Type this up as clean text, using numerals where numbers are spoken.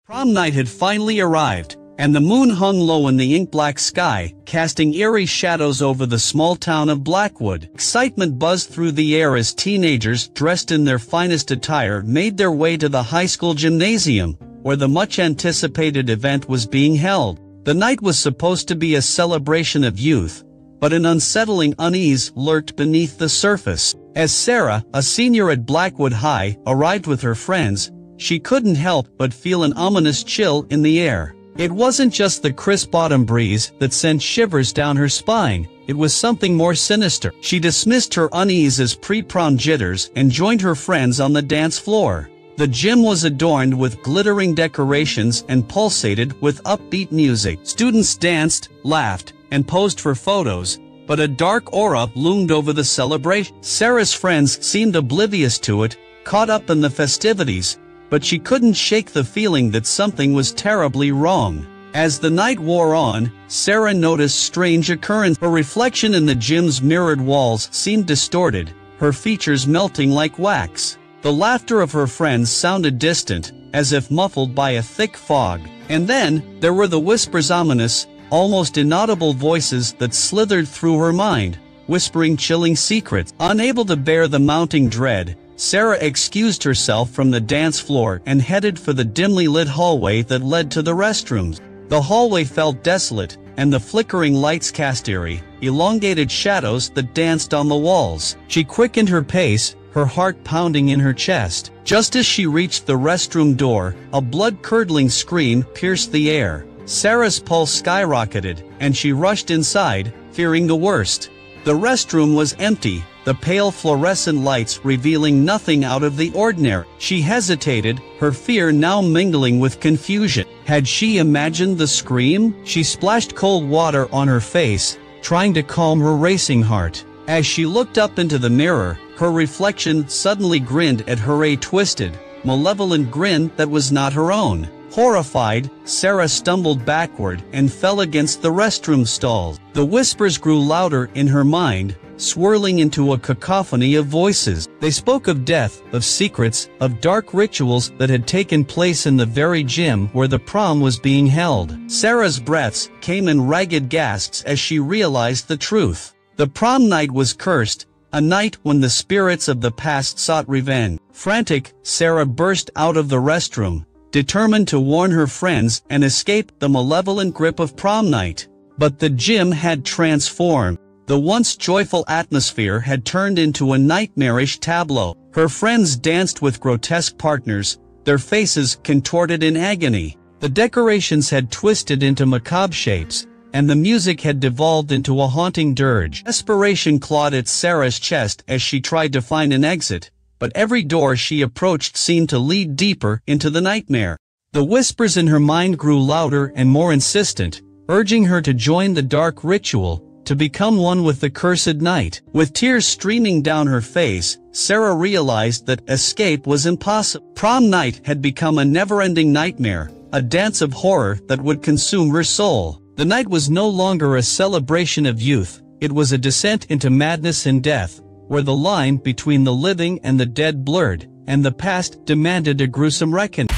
Prom night had finally arrived, and the moon hung low in the ink-black sky, casting eerie shadows over the small town of Blackwood. Excitement buzzed through the air as teenagers dressed in their finest attire made their way to the high school gymnasium, where the much-anticipated event was being held. The night was supposed to be a celebration of youth, but an unsettling unease lurked beneath the surface. As Sarah, a senior at Blackwood High, arrived with her friends, she couldn't help but feel an ominous chill in the air. It wasn't just the crisp autumn breeze that sent shivers down her spine, it was something more sinister. She dismissed her unease as pre-prom jitters and joined her friends on the dance floor. The gym was adorned with glittering decorations and pulsated with upbeat music. Students danced, laughed, and posed for photos, but a dark aura loomed over the celebration. Sarah's friends seemed oblivious to it, caught up in the festivities, but she couldn't shake the feeling that something was terribly wrong. As the night wore on, Sarah noticed strange occurrences. Her reflection in the gym's mirrored walls seemed distorted, her features melting like wax. The laughter of her friends sounded distant, as if muffled by a thick fog. And then, there were the whispers, ominous, almost inaudible voices that slithered through her mind, whispering chilling secrets. Unable to bear the mounting dread, Sarah excused herself from the dance floor and headed for the dimly lit hallway that led to the restrooms. The hallway felt desolate, and the flickering lights cast eerie, elongated shadows that danced on the walls. She quickened her pace, her heart pounding in her chest. Just as she reached the restroom door, a blood-curdling scream pierced the air. Sarah's pulse skyrocketed, and she rushed inside, fearing the worst. The restroom was empty, the pale fluorescent lights revealing nothing out of the ordinary. She hesitated, her fear now mingling with confusion. Had she imagined the scream? She splashed cold water on her face, trying to calm her racing heart. As she looked up into the mirror, her reflection suddenly grinned at her, a twisted, malevolent grin that was not her own. Horrified, Sarah stumbled backward and fell against the restroom stalls. The whispers grew louder in her mind, swirling into a cacophony of voices. They spoke of death, of secrets, of dark rituals that had taken place in the very gym where the prom was being held. Sarah's breaths came in ragged gasps as she realized the truth. The prom night was cursed, a night when the spirits of the past sought revenge. Frantic, Sarah burst out of the restroom, determined to warn her friends and escape the malevolent grip of prom night. But the gym had transformed. The once joyful atmosphere had turned into a nightmarish tableau. Her friends danced with grotesque partners, their faces contorted in agony. The decorations had twisted into macabre shapes, and the music had devolved into a haunting dirge. Desperation clawed at Sarah's chest as she tried to find an exit, but every door she approached seemed to lead deeper into the nightmare. The whispers in her mind grew louder and more insistent, urging her to join the dark ritual, to become one with the cursed night. With tears streaming down her face, Sarah realized that escape was impossible. Prom night had become a never-ending nightmare, a dance of horror that would consume her soul. The night was no longer a celebration of youth, it was a descent into madness and death, where the line between the living and the dead blurred, and the past demanded a gruesome reckoning.